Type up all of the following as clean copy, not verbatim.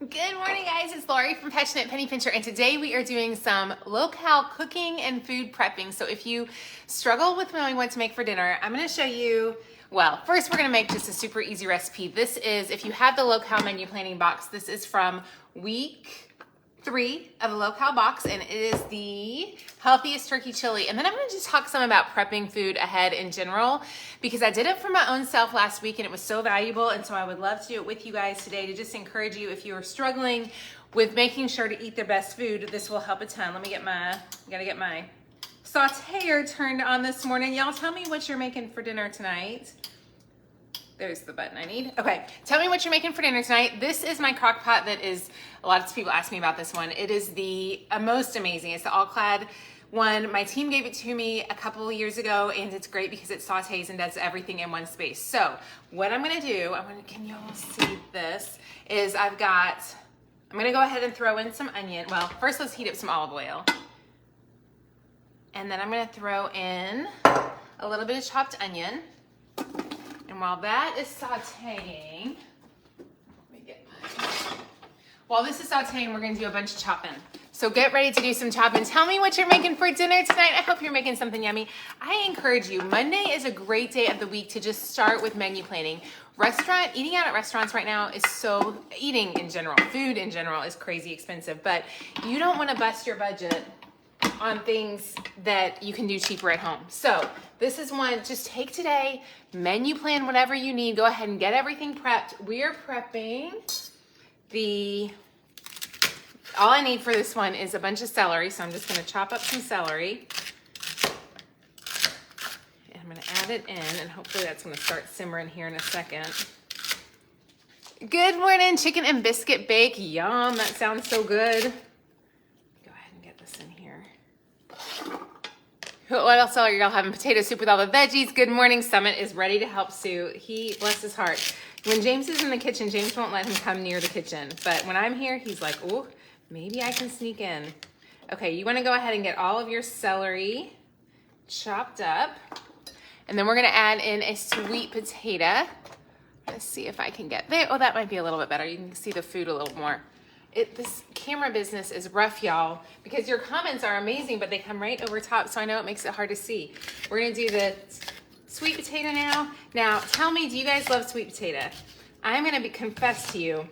Good morning, guys. It's Lori from Passionate Penny Pincher, and today we are doing some low-cal cooking and food prepping. So if you struggle with knowing what to make for dinner, I'm going to show you, well, first we're going to make just a super easy recipe. This is, if you have the low-cal menu planning box, this is from week 3 of the low-cal box, and it is the healthiest turkey chili. And then I'm going to just talk some about prepping food ahead in general, because I did it for my own self last week and it was so valuable, and so I would love to do it with you guys today to just encourage you if you are struggling with making sure to eat the best food. This will help a ton. Let me get my sauteer turned on this morning. Y'all tell me what you're making for dinner tonight. There's the button I need. Okay, tell me what you're making for dinner tonight. This is my crock pot that is, a lot of people ask me about this one. It is the most amazing. It's the all-clad one. My team gave it to me a couple of years ago, and it's great because it sautés and does everything in one space. So what I'm gonna do, can you all see this, is I'm gonna go ahead and throw in some onion. Well, first let's heat up some olive oil. And then I'm gonna throw in a little bit of chopped onion. And while that is sauteing, while this is sauteing, we're gonna do a bunch of chopping. So get ready to do some chopping. Tell me what you're making for dinner tonight. I hope you're making something yummy. I encourage you, Monday is a great day of the week to just start with menu planning. Eating out at restaurants right now is eating in general, food in general is crazy expensive, but you don't wanna bust your budget on things that you can do cheaper at home. So this is one, just take today, menu plan whatever you need, go ahead and get everything prepped. We are prepping all I need for this one is a bunch of celery, so I'm just gonna chop up some celery. And I'm gonna add it in, and hopefully that's gonna start simmering here in a second. Good morning, chicken and biscuit bake. Yum, that sounds so good. What else are y'all having? Potato soup with all the veggies. Good morning. Summit is ready to help Sue. He, bless his heart. When James is in the kitchen, James won't let him come near the kitchen. But when I'm here, he's like, oh, maybe I can sneak in. Okay, you want to go ahead and get all of your celery chopped up. And then we're going to add in a sweet potato. Let's see if I can get there. Oh, that might be a little bit better. You can see the food a little more. This camera business is rough, y'all, because your comments are amazing, but they come right over top, so I know it makes it hard to see. We're gonna do the sweet potato now. Now, tell me, do you guys love sweet potato? I'm gonna confess to you,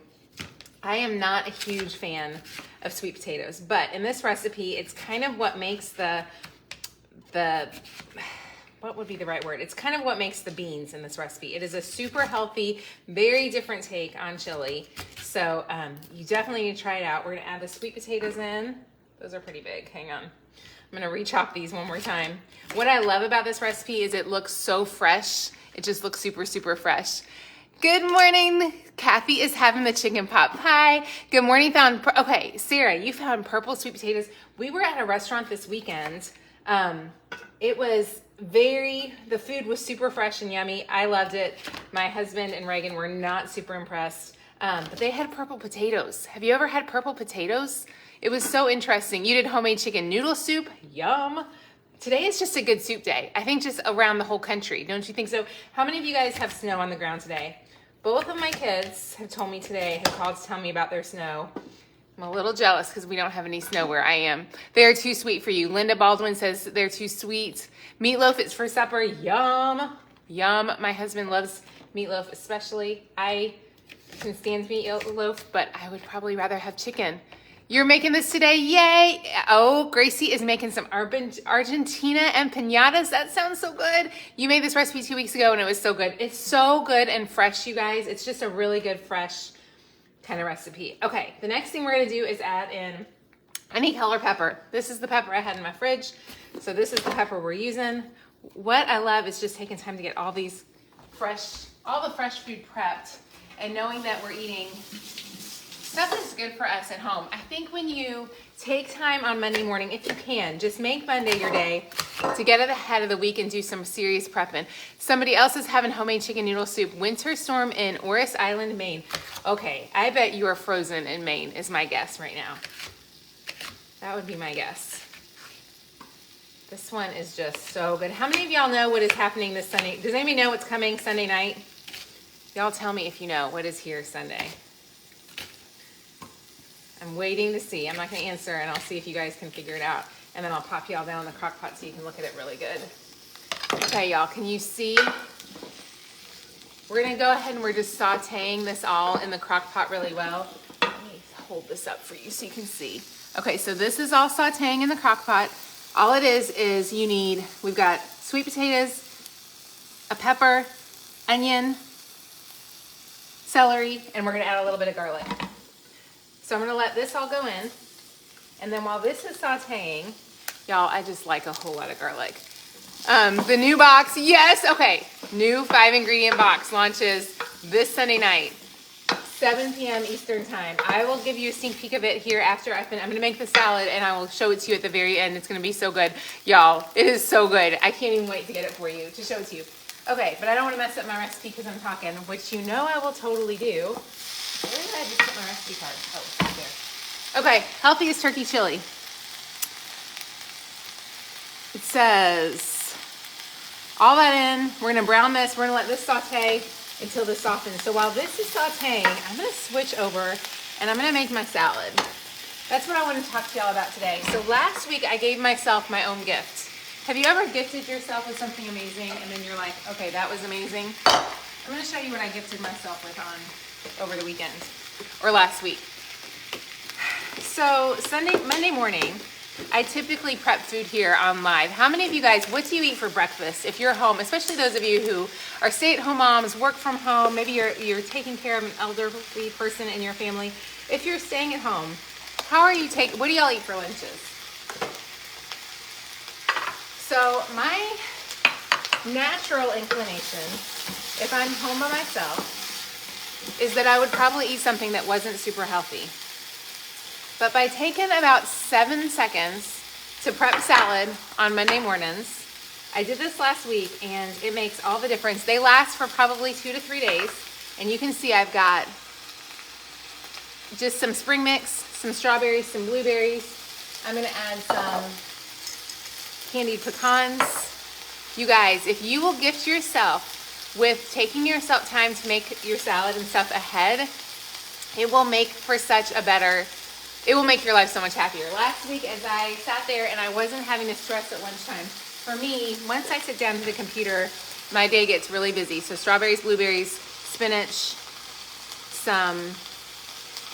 I am not a huge fan of sweet potatoes, but in this recipe, it's kind of what makes what would be the right word? It's kind of what makes the beans in this recipe. It is a super healthy, very different take on chili. So you definitely need to try it out. We're gonna add the sweet potatoes in. Those are pretty big, hang on. I'm gonna re-chop these one more time. What I love about this recipe is it looks so fresh. It just looks super, super fresh. Good morning. Kathy is having the chicken pot pie. Good morning. Okay, Sarah, you found purple sweet potatoes. We were at a restaurant this weekend. The food was super fresh and yummy. I loved it. My husband and Reagan were not super impressed, but they had purple potatoes. Have you ever had purple potatoes? It was so interesting. You did homemade chicken noodle soup. Yum. Today is just a good soup day. I think just around the whole country. Don't you think so? How many of you guys have snow on the ground today? Both of my kids have told me today, have called to tell me about their snow. I'm a little jealous because we don't have any snow where I am. They're too sweet for you. Linda Baldwin says they're too sweet. Meatloaf is for supper. Yum. Yum. My husband loves meatloaf especially. I can stand meatloaf, but I would probably rather have chicken. You're making this today? Yay. Oh, Gracie is making some Argentina empanadas. That sounds so good. You made this recipe 2 weeks ago and it was so good. It's so good and fresh, you guys. It's just a really good, fresh kind of recipe. Okay, the next thing we're gonna do is add in any color pepper. This is the pepper I had in my fridge. So this is the pepper we're using. What I love is just taking time to get all the fresh food prepped and knowing that we're eating stuff that's good for us at home. I think when you take time on Monday morning, if you can, just make Monday your day to get ahead of the week and do some serious prepping. Somebody else is having homemade chicken noodle soup. Winter storm in Orris Island, Maine. Okay, I bet you are frozen in Maine is my guess right now. That would be my guess. This one is just so good. How many of y'all know what is happening this Sunday? Does anybody know what's coming Sunday night? Y'all tell me if you know what is here Sunday. I'm waiting to see. I'm not gonna answer, and I'll see if you guys can figure it out. And then I'll pop y'all down in the crock pot so you can look at it really good. Okay, y'all, can you see? We're gonna go ahead and we're just sauteing this all in the crock pot really well. Let me hold this up for you so you can see. Okay, so this is all sauteing in the crock pot. All it is you need, we've got sweet potatoes, a pepper, onion, celery, and we're gonna add a little bit of garlic. So I'm gonna let this all go in. And then while this is sauteing, y'all, I just like a whole lot of garlic. The new box, yes, okay. New 5-ingredient box launches this Sunday night, 7 p.m. Eastern time. I will give you a sneak peek of it here after I'm gonna make the salad and I will show it to you at the very end. It's gonna be so good. Y'all, it is so good. I can't even wait to get it for you, to show it to you. Okay, but I don't wanna mess up my recipe because I'm talking, which you know I will totally do. Where did I just put my recipe card? Oh, right there. Okay, healthiest turkey chili. It says, all that in, we're gonna brown this, we're gonna let this saute until this softens. So while this is sauteing, I'm gonna switch over and I'm gonna make my salad. That's what I wanna talk to y'all about today. So last week I gave myself my own gift. Have you ever gifted yourself with something amazing and then you're like, okay, that was amazing? I'm gonna show you what I gifted myself with over the weekend, or last week. So Monday morning, I typically prep food here on live. How many of you guys, what do you eat for breakfast if you're home, especially those of you who are stay-at-home moms, work from home, maybe you're taking care of an elderly person in your family. If you're staying at home, what do y'all eat for lunches? So my natural inclination, if I'm home by myself, is that I would probably eat something that wasn't super healthy. But by taking about 7 seconds to prep salad on Monday mornings, I did this last week and it makes all the difference. They last for probably 2 to 3 days. And you can see I've got just some spring mix, some strawberries, some blueberries. I'm gonna add some candied pecans. You guys, if you will gift yourself with taking yourself time to make your salad and stuff ahead, it will make your life so much happier. Last week as I sat there and I wasn't having to stress at lunchtime, for me, once I sit down to the computer, my day gets really busy. So strawberries, blueberries, spinach, some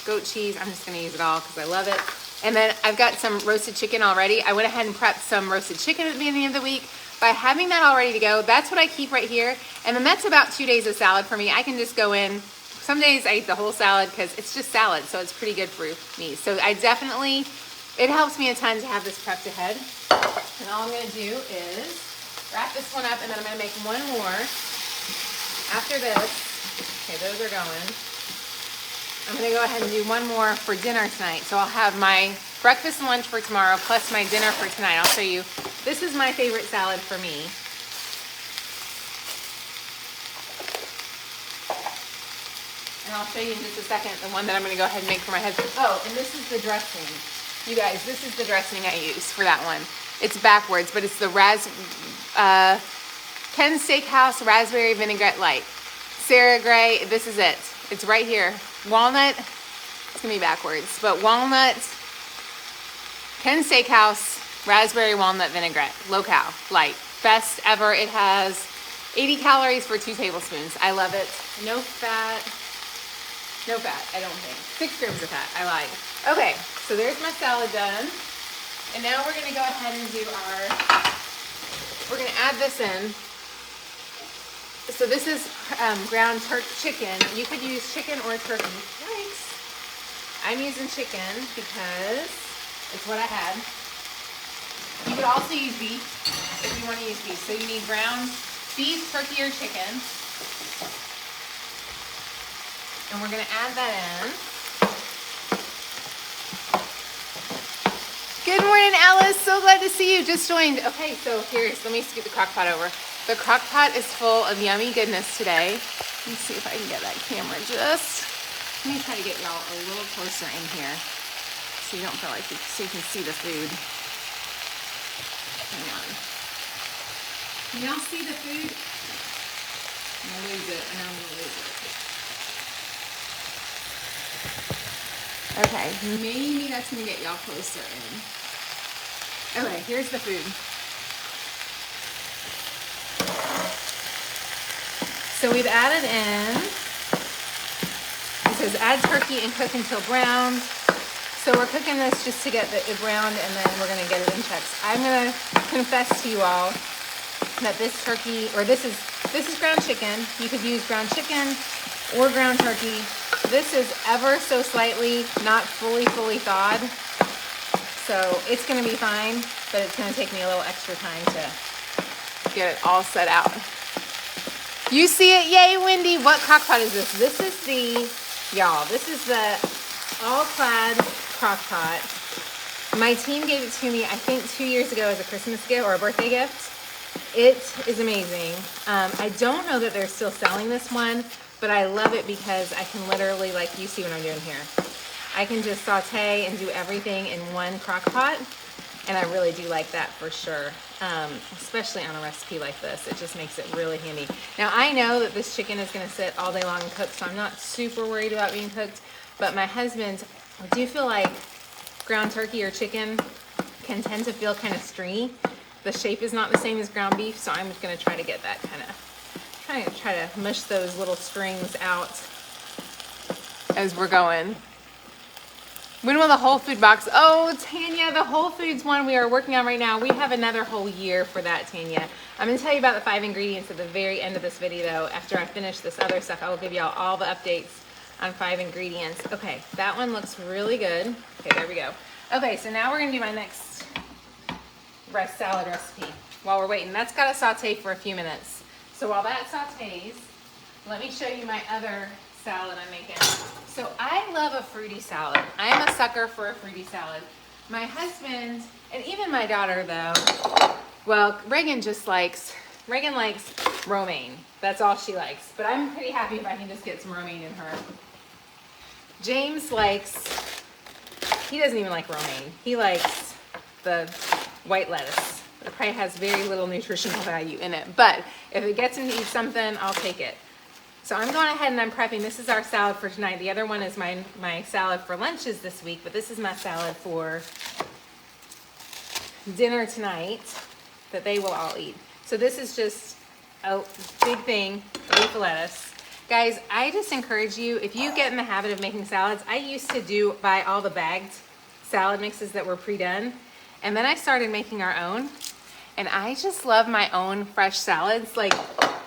goat cheese. I'm just gonna use it all because I love it. And then I've got some roasted chicken already. I went ahead and prepped some roasted chicken at the beginning of the week. By having that all ready to go, that's what I keep right here. And then that's about 2 days of salad for me. I can just go in. Some days I eat the whole salad because it's just salad, so it's pretty good for me. So it helps me a ton to have this prepped ahead. And all I'm gonna do is wrap this one up and then I'm gonna make one more. After this, okay, those are going. I'm gonna go ahead and do one more for dinner tonight. So I'll have my breakfast and lunch for tomorrow plus my dinner for tonight. I'll show you. This is my favorite salad for me. And I'll show you in just a second the one that I'm gonna go ahead and make for my husband. Oh, and this is the dressing. You guys, this is the dressing I use for that one. It's backwards, but it's the Ken Steakhouse Raspberry Vinaigrette Light. Sarah Gray, this is it. It's right here. Walnut, it's gonna be backwards, but walnut, Ken Steakhouse Raspberry Walnut Vinaigrette, low-cal, light. Best ever. It has 80 calories for 2 tablespoons. I love it. No fat, I don't think. 6 grams of fat, I lied. Okay, so there's my salad done. And now we're gonna go ahead and do we're gonna add this in. So this is ground chicken. You could use chicken or turkey. Yikes. I'm using chicken because it's what I had. You could also use beef if you want to use beef. So you need ground beef, turkey, or chicken. And we're gonna add that in. Good morning, Alice. So glad to see you. Just joined. Okay, so let me scoot the crock pot over. The crock pot is full of yummy goodness today. Let me see if I can get that camera let me try to get y'all a little closer in here so you don't feel like so you can see the food. Hang on. Can y'all see the food? I'm gonna lose it, and I'm gonna lose it. Okay, maybe that's gonna get y'all closer in. Okay, here's the food. So we've added in, it says add turkey and cook until browned. So we're cooking this just to get it browned, and then we're gonna get it in checks. I'm gonna confess to you all that this turkey, or this is ground chicken. You could use ground chicken or ground turkey. This is ever so slightly not fully thawed. So it's gonna be fine, but it's gonna take me a little extra time to get it all set out. You see it? Yay, Wendy. What crock pot is this? This is this is the all-clad crock pot. My team gave it to me, I think 2 years ago as a Christmas gift or a birthday gift. It is amazing. I don't know that they're still selling this one, but I love it because I can literally, like you see what I'm doing here. I can just saute and do everything in one crock pot. And I really do like that for sure, especially on a recipe like this. It just makes it really handy. Now I know that this chicken is gonna sit all day long and cook, so I'm not super worried about being cooked, but my husband, I do feel like ground turkey or chicken can tend to feel kind of stringy. The shape is not the same as ground beef, so I'm gonna try to get that try to mush those little strings out as we're going. When will the Whole Food box? Oh, Tanya, the Whole Foods one we are working on right now. We have another whole year for that, Tanya. I'm gonna tell you about the 5 ingredients at the very end of this video. After I finish this other stuff, I will give y'all all the updates on 5 ingredients. Okay, that one looks really good. Okay, there we go. Okay, so now we're gonna do my next salad recipe while we're waiting. That's gotta saute for a few minutes. So while that sautés, let me show you my other salad I'm making. So I love a fruity salad. I am a sucker for a fruity salad. My husband, and even my daughter though, well, Reagan likes romaine. That's all she likes. But I'm pretty happy if I can just get some romaine in her. James he doesn't even like romaine. He likes the white lettuce. It probably has very little nutritional value in it. But if it gets him to eat something, I'll take it. So I'm going ahead and I'm prepping. This is our salad for tonight. The other one is my salad for lunches this week, but this is my salad for dinner tonight that they will all eat. So this is just a big thing, a leaf of lettuce. Guys, I just encourage you, if you get in the habit of making salads, I used to buy all the bagged salad mixes that were pre-done, and then I started making our own, and I just love my own fresh salads. Like,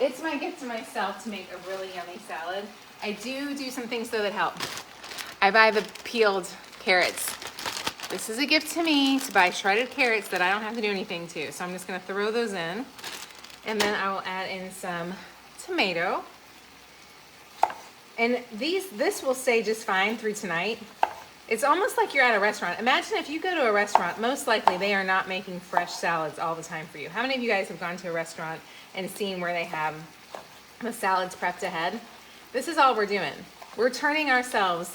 it's my gift to myself to make a really yummy salad. I do some things though that help. I buy the peeled carrots. This is a gift to me to buy shredded carrots that I don't have to do anything to. So I'm just gonna throw those in. And then I will add in some tomato. And this will stay just fine through tonight. It's almost like you're at a restaurant. Imagine if you go to a restaurant, most likely they are not making fresh salads all the time for you. How many of you guys have gone to a restaurant and seen where they have the salads prepped ahead? This is all we're doing. We're turning ourselves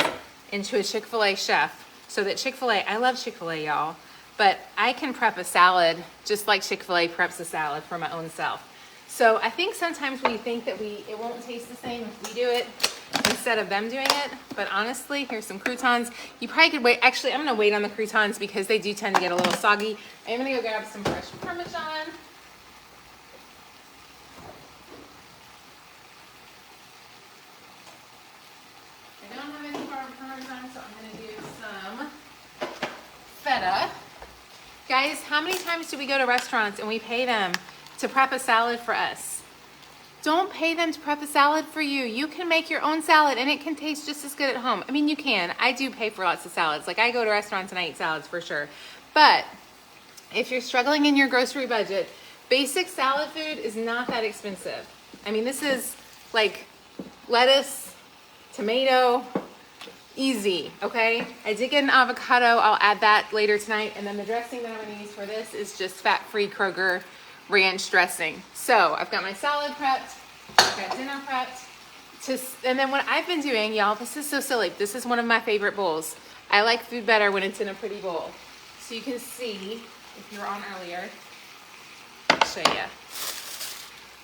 into a Chick-fil-A chef so that Chick-fil-A, I love Chick-fil-A, y'all, but I can prep a salad just like Chick-fil-A preps a salad for my own self. So I think sometimes we think that it won't taste the same if we do it instead of them doing it. But honestly, here's some croutons. You probably could wait. Actually, I'm gonna wait on the croutons because they do tend to get a little soggy. I'm gonna go grab some fresh Parmesan. I don't have any Parmesan, so I'm gonna do some feta. Guys, how many times do we go to restaurants and we pay them to prep a salad for us? Don't pay them to prep a salad for you. You can make your own salad and it can taste just as good at home. I mean, you can. I do pay for lots of salads. Like, I go to restaurants and I eat salads for sure. But if you're struggling in your grocery budget, basic salad food is not that expensive. I mean, this is like lettuce, tomato, easy, okay? I did get an avocado. I'll add that later tonight. And then the dressing that I'm gonna use for this is just fat-free Kroger ranch dressing. So I've got my salad prepped, I've got dinner prepped. And then what I've been doing, y'all, this is so silly. This is one of my favorite bowls. I like food better when it's in a pretty bowl. So you can see, if you were on earlier, I'll show you.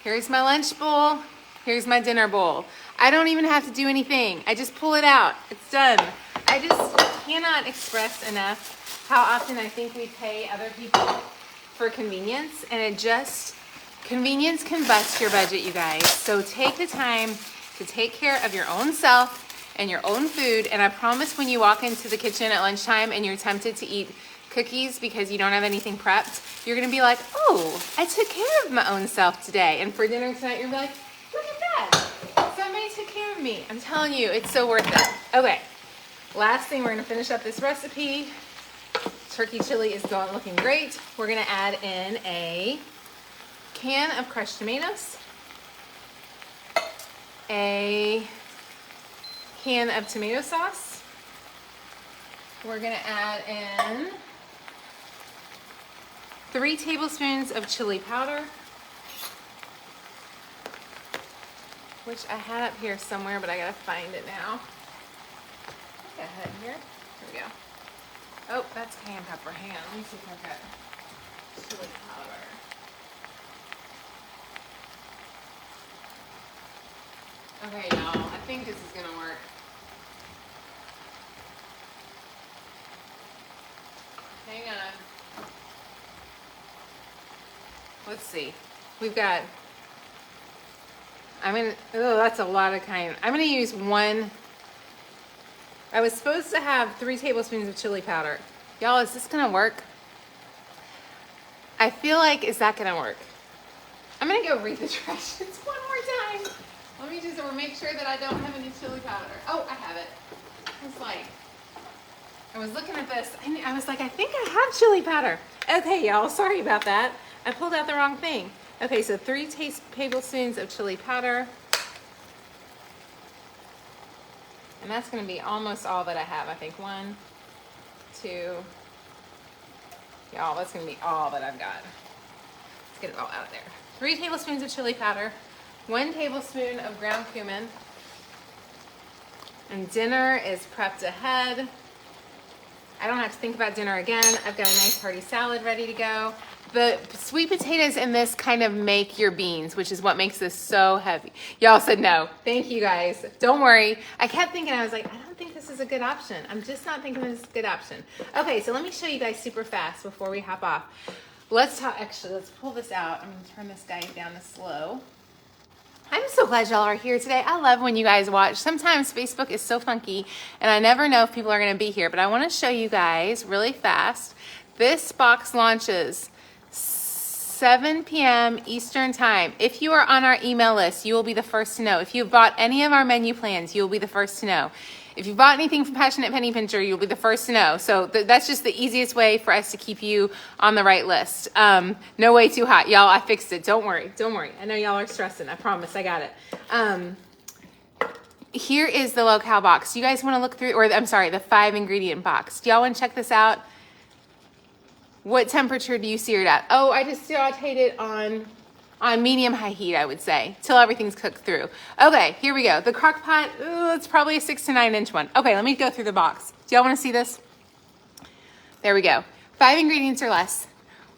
Here's my lunch bowl. Here's my dinner bowl. I don't even have to do anything. I just pull it out. It's done. I just cannot express enough how often I think we pay other people for convenience, and convenience can bust your budget, you guys. So take the time to take care of your own self and your own food, and I promise when you walk into the kitchen at lunchtime and you're tempted to eat cookies because you don't have anything prepped, you're gonna be like, oh, I took care of my own self today. And for dinner tonight, you're gonna be like, look at that. Somebody took care of me. I'm telling you, it's so worth it. Okay, last thing, we're gonna finish up this recipe. Turkey chili is looking great. We're gonna add in a can of crushed tomatoes, a can of tomato sauce. We're gonna add in 3 tablespoons of chili powder, which I had up here somewhere, but I gotta find it now. Go ahead here. Here we go. Oh, that's cayenne pepper. Hang on, let me see if I've got chili powder. Okay, y'all, I think this is gonna work. Hang on. Let's see. We've got, oh, that's a lot of cayenne. I'm gonna use 1. I was supposed to have 3 tablespoons of chili powder. Y'all, is this gonna work? I feel like, is that gonna work? I'm gonna go read the directions one more time. Let me just make sure that I don't have any chili powder. Oh, I have it. I was looking at this, and I was like, I think I have chili powder. Okay, y'all, sorry about that. I pulled out the wrong thing. Okay, so 3 tablespoons of chili powder. And that's gonna be almost all that I have. I think 1, 2, y'all, that's gonna be all that I've got. Let's get it all out of there. 3 tablespoons of chili powder, 1 tablespoon of ground cumin, and dinner is prepped ahead. I don't have to think about dinner again. I've got a nice hearty salad ready to go. The sweet potatoes in this kind of make your beans, which is what makes this so heavy. Y'all said no. Thank you guys. Don't worry. I kept thinking, I was like, I don't think this is a good option. I'm just not thinking this is a good option. Okay, so let me show you guys super fast before we hop off. Let's pull this out. I'm gonna turn this guy down to slow. I'm so glad y'all are here today. I love when you guys watch. Sometimes Facebook is so funky and I never know if people are gonna be here, but I wanna show you guys really fast. This box launches 7 p.m. Eastern time. If you are on our email list, you will be the first to know. If you've bought any of our menu plans, you will be the first to know. If you bought anything from Passionate Penny Pincher, you'll be the first to know. So that's just the easiest way for us to keep you on the right list. No way too hot. Y'all, I fixed it. Don't worry. Don't worry. I know y'all are stressing. I promise. I got it. Here is the low-cal box. You guys want to look through, or I'm sorry, the 5-ingredient box. Do y'all want to check this out? What temperature do you sear it at? Oh, I just sauteed it on medium-high heat, I would say, till everything's cooked through. Okay, here we go. The crock pot, it's probably a 6 to 9 inch one. Okay, let me go through the box. Do y'all want to see this? There we go. 5 ingredients or less.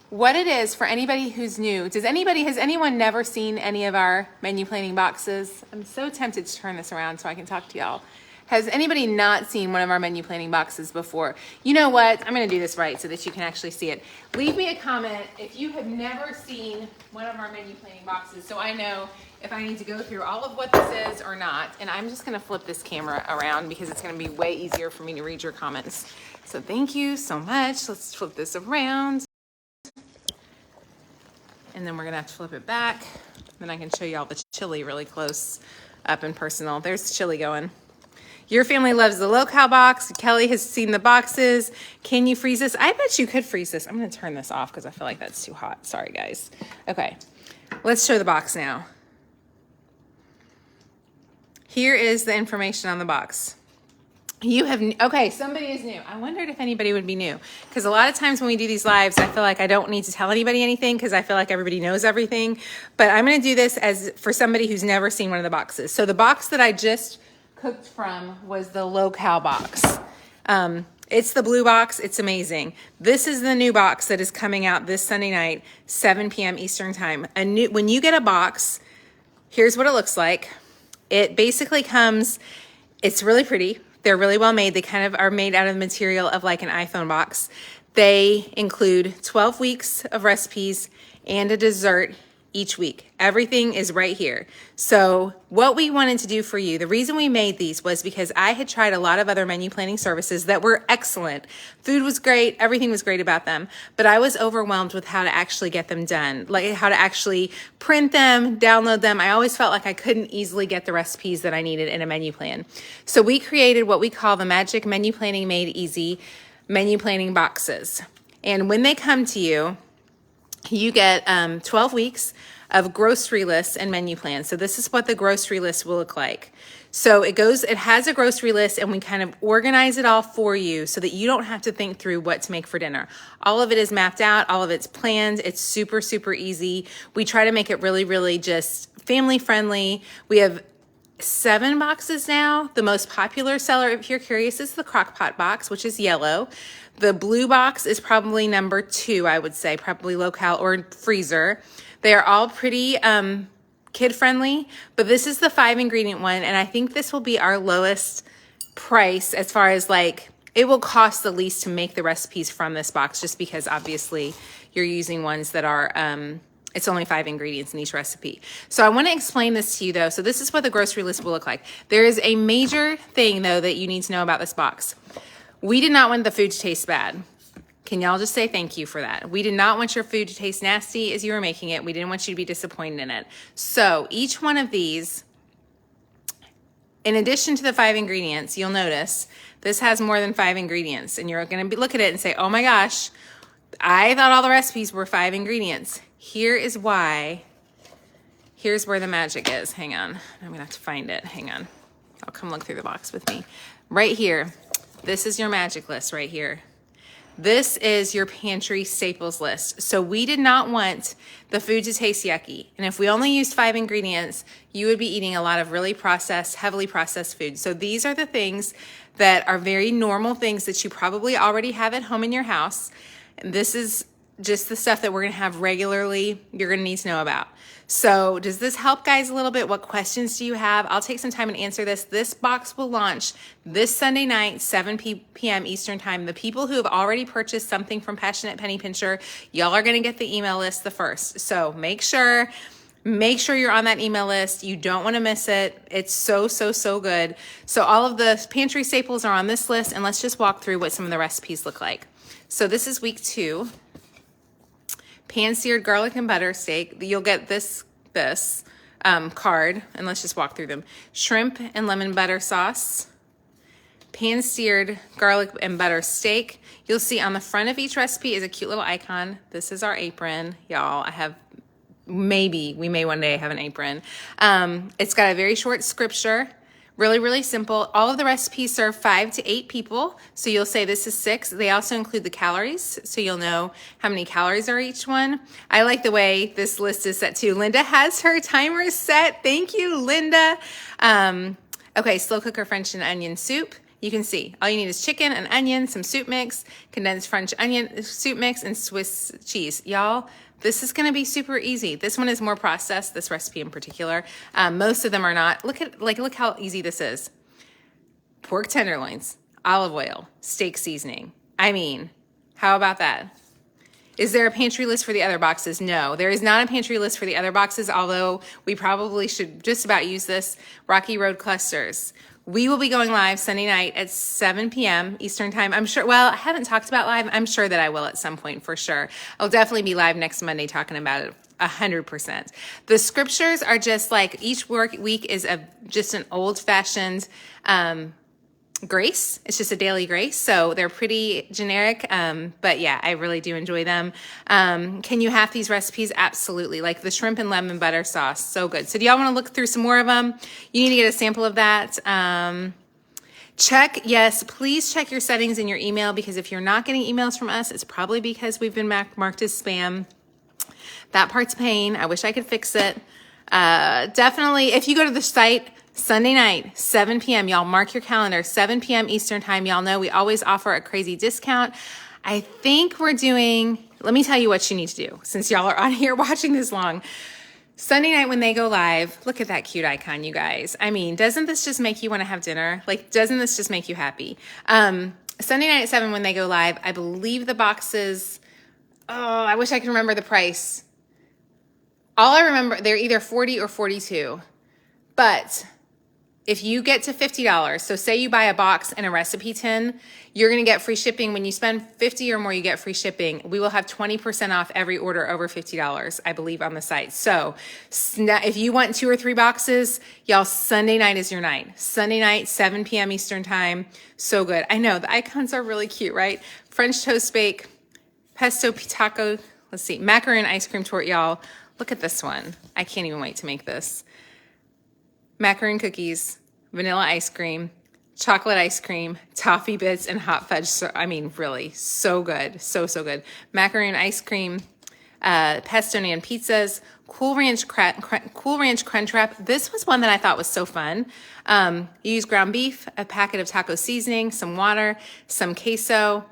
What it is for anybody who's new. Has anyone never seen any of our menu planning boxes? I'm so tempted to turn this around so I can talk to y'all. Has anybody not seen one of our menu planning boxes before? You know what? I'm going to do this right so that you can actually see it. Leave me a comment if you have never seen one of our menu planning boxes so I know if I need to go through all of what this is or not. And I'm just going to flip this camera around because it's going to be way easier for me to read your comments. So thank you so much. Let's flip this around. And then we're going to have to flip it back. Then I can show you all the chili really close up and personal. There's chili going. Your family loves the low-cal box. Kelly has seen the boxes. Can you freeze this? I bet you could freeze this. I'm going to turn this off because I feel like that's too hot. Sorry, guys. Okay, let's show the box now. Here is the information on the box. Okay, somebody is new. I wondered if anybody would be new because a lot of times when we do these lives, I feel like I don't need to tell anybody anything because I feel like everybody knows everything. But I'm going to do this as for somebody who's never seen one of the boxes. So the box that I just cooked from was the low-cal box. It's the blue box. It's amazing. This is the new box that is coming out this Sunday night, 7 p.m. Eastern time. When you get a box, here's what it looks like. It basically comes, it's really pretty. They're really well made. They kind of are made out of the material of like an iPhone box. They include 12 weeks of recipes and a dessert each week. Everything is right here. So what we wanted to do for you, the reason we made these was because I had tried a lot of other menu planning services that were excellent. Food was great, everything was great about them, but I was overwhelmed with how to actually get them done, like how to actually print them, download them. I always felt like I couldn't easily get the recipes that I needed in a menu plan. So we created what we call the Magic Menu Planning Made Easy menu planning boxes. And when they come to you, you get 12 weeks of grocery lists and menu plans. So this is what the grocery list will look like. So it has a grocery list, and we kind of organize it all for you so that you don't have to think through what to make for dinner. All of it is mapped out, all of it's planned. It's super, super easy. We try to make it really, really just family friendly. We have 7 boxes now. The most popular seller, if you're curious, is the Crockpot box, which is yellow. The blue box is probably number 2, I would say, probably low-cal or freezer. They are all pretty kid-friendly, but this is the 5-ingredient one, and I think this will be our lowest price as far as like, it will cost the least to make the recipes from this box, just because obviously you're using ones that are, it's only 5 ingredients in each recipe. So I want to explain this to you though. So this is what the grocery list will look like. There is a major thing though that you need to know about this box. We did not want the food to taste bad. Can y'all just say thank you for that? We did not want your food to taste nasty as you were making it. We didn't want you to be disappointed in it. So each one of these, in addition to the 5 ingredients, you'll notice this has more than 5 ingredients, and you're going to look at it and say, oh my gosh, I thought all the recipes were 5 ingredients. Here is why. Here's where the magic is. Hang on. I'm going to have to find it. Hang on. I'll come look through the box with me. Right here. This is your magic list right here. This is your pantry staples list. So we did not want the food to taste yucky. And if we only used 5 ingredients, you would be eating a lot of really processed, heavily processed food. So these are the things that are very normal things that you probably already have at home in your house. And this is just the stuff that we're gonna have regularly, you're gonna need to know about. So does this help, guys, a little bit? What questions do you have? I'll take some time and answer this. This box will launch this Sunday night, 7 p.m. Eastern time. The people who have already purchased something from Passionate Penny Pincher, y'all are gonna get the email list the first. So make sure you're on that email list. You don't wanna miss it. It's so, so, so good. So all of the pantry staples are on this list, and let's just walk through what some of the recipes look like. So this is week 2. Pan-seared garlic and butter steak. You'll get this card, and let's just walk through them. Shrimp and lemon butter sauce. Pan-seared garlic and butter steak. You'll see on the front of each recipe is a cute little icon. This is our apron, y'all. We may one day have an apron. It's got a very short scripture. Really, really simple. All of the recipes serve 5 to 8 people. So you'll say this is 6. They also include the calories, so you'll know how many calories are each one. I like the way this list is set too. Linda has her timer set. Thank you, Linda. Okay, slow cooker French and onion soup. You can see all you need is chicken, an onion, some soup mix, condensed French onion soup mix, and Swiss cheese. Y'all, this is gonna be super easy. This one is more processed, this recipe in particular. Most of them are not. Look how easy this is. Pork tenderloins, olive oil, steak seasoning. I mean, how about that? Is there a pantry list for the other boxes? No, there is not a pantry list for the other boxes, although we probably should just about use this. Rocky Road clusters. We will be going live Sunday night at 7 p.m. Eastern time. I'm sure, well, I haven't talked about live. I'm sure that I will at some point for sure. I'll definitely be live next Monday talking about it 100%. The scriptures are just like each week is just an old-fashioned grace. It's just a daily grace. So they're pretty generic. But yeah, I really do enjoy them. Can you have these recipes? Absolutely. Like the shrimp and lemon butter sauce. So good. So do y'all want to look through some more of them? You need to get a sample of that. Yes, please check your settings in your email, because if you're not getting emails from us, it's probably because we've been marked as spam. That part's a pain. I wish I could fix it. Definitely, if you go to the site, Sunday night, 7 p.m., y'all mark your calendar, 7 p.m. Eastern time. Y'all know we always offer a crazy discount. I think we're doing, let me tell you what you need to do since y'all are on here watching this long. Sunday night when they go live, look at that cute icon, you guys. I mean, doesn't this just make you want to have dinner? Like, doesn't this just make you happy? Sunday night at 7 when they go live, I believe the boxes, oh, I wish I could remember the price. All I remember, they're either 40 or 42. But if you get to $50, so say you buy a box and a recipe tin, you're going to get free shipping. When you spend 50 or more, you get free shipping. We will have 20% off every order over $50, I believe, on the site. So if you want 2 or 3 boxes, y'all, Sunday night is your night. Sunday night, 7 p.m. Eastern time. So good. I know the icons are really cute, right? French toast bake, pesto taco, let's see, macaron ice cream torte, y'all. Look at this one. I can't even wait to make this. Macaron cookies, vanilla ice cream, chocolate ice cream, toffee bits, and hot fudge. So, I mean, really, so good. So, so good. Macaron ice cream, pesto and pizzas, Cool Ranch Crunch Wrap. This was one that I thought was so fun. You use ground beef, a packet of taco seasoning, some water, some queso,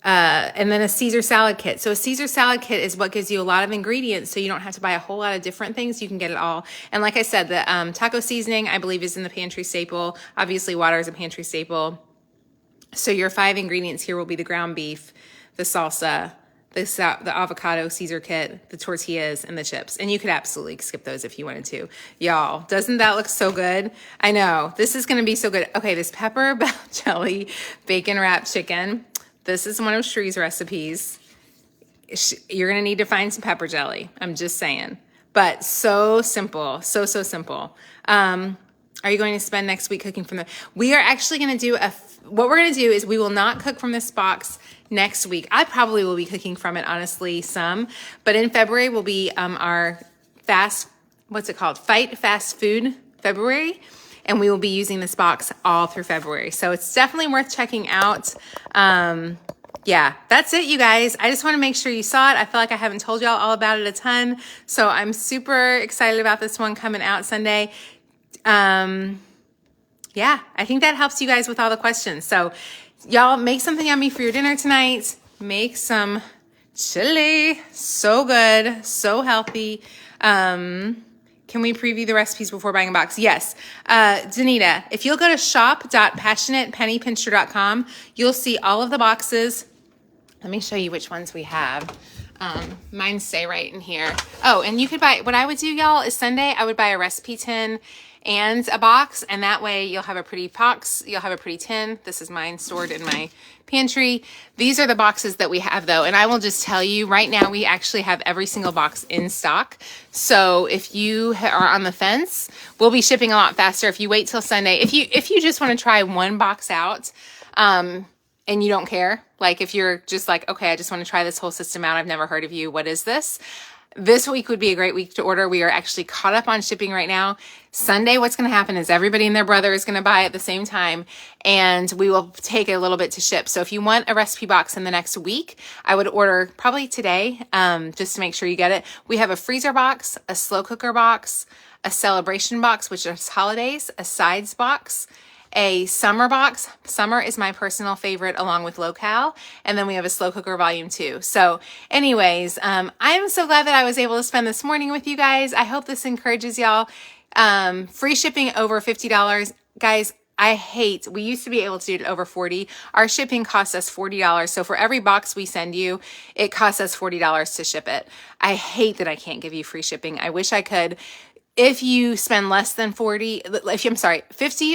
and then a Caesar salad kit. So a Caesar salad kit is what gives you a lot of ingredients, so you don't have to buy a whole lot of different things. You can get it all. And like I said, the taco seasoning, I believe, is in the pantry staple. Obviously, water is a pantry staple. So your 5 ingredients here will be the ground beef, the salsa, the avocado Caesar kit, the tortillas, and the chips. And you could absolutely skip those if you wanted to. Y'all, doesn't that look so good? I know. This is going to be so good. Okay, this pepper jelly bacon wrapped chicken. This is one of Shrie's recipes. You're going to need to find some pepper jelly. I'm just saying. But so simple. So, so simple. Are you going to spend next week cooking from the... We are actually going to do what we're going to do is we will not cook from this box next week. I probably will be cooking from it, honestly, some. But in February will be our Fight Fast Food February. And we will be using this box all through February. So it's definitely worth checking out. Yeah, that's it, you guys. I just want to make sure you saw it. I feel like I haven't told y'all all about it a ton. So I'm super excited about this one coming out Sunday. Yeah, I think that helps you guys with all the questions. So y'all make something yummy for your dinner tonight. Make some chili. So good, so healthy. Can we preview the recipes before buying a box? Yes. Danita, if you'll go to shop.passionatepennypincher.com, you'll see all of the boxes. Let me show you which ones we have. Mine say right in here. Oh, and you could buy, what I would do, y'all, is Sunday, I would buy a recipe tin and a box, and that way you'll have a pretty box, you'll have a pretty tin. This is mine stored in my pantry. These are the boxes that we have, though, and I will just tell you right now we actually have every single box in stock. So if you are on the fence, we'll be shipping a lot faster if you wait till Sunday. If you just want to try one box out, and you don't care, like if you're just like, okay, I just want to try this whole system out, I've never heard of you, what is this? This week would be a great week to order. We are actually caught up on shipping right now. Sunday, what's going to happen is everybody and their brother is going to buy at the same time, and we will take a little bit to ship. So if you want a recipe box in the next week, I would order probably today, just to make sure you get it. We have a freezer box, a slow cooker box, a celebration box, which is holidays, a sides box, a summer box. Summer is my personal favorite along with low-cal. And then we have a slow cooker volume 2. So anyways, I'm so glad that I was able to spend this morning with you guys. I hope this encourages y'all. Free shipping over $50. Guys, we used to be able to do it over 40. Our shipping costs us $40. So for every box we send you, it costs us $40 to ship it. I hate that I can't give you free shipping. I wish I could. If you spend less than 50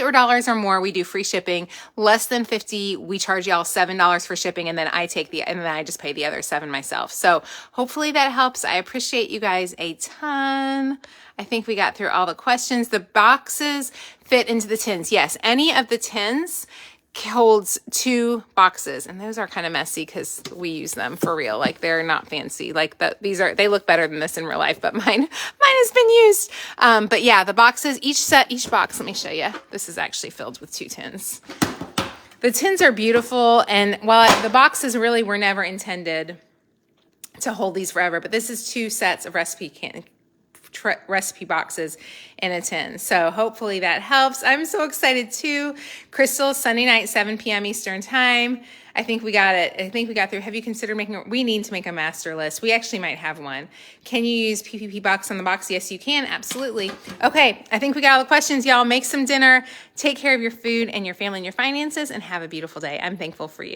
or more, we do free shipping. Less than 50, we charge y'all $7 for shipping, and then I just pay the other $7 myself. So hopefully that helps. I appreciate you guys a ton. I think we got through all the questions. The boxes fit into the tins. Yes, any of the tins holds 2 boxes, and those are kind of messy because we use them for real. Like, they're not fancy. Like, they look better than this in real life, but mine has been used. But yeah, the boxes, each box, let me show you. This is actually filled with 2 tins. The tins are beautiful, and while the boxes really were never intended to hold these forever, but this is 2 sets of recipe recipe boxes in a tin. So hopefully that helps. I'm so excited too. Crystal, Sunday night, 7 p.m. Eastern time. I think we got it. I think we got through. Have you considered we need to make a master list. We actually might have one. Can you use PPP box on the box? Yes, you can. Absolutely. Okay. I think we got all the questions, y'all. Make some dinner. Take care of your food and your family and your finances, and have a beautiful day. I'm thankful for you.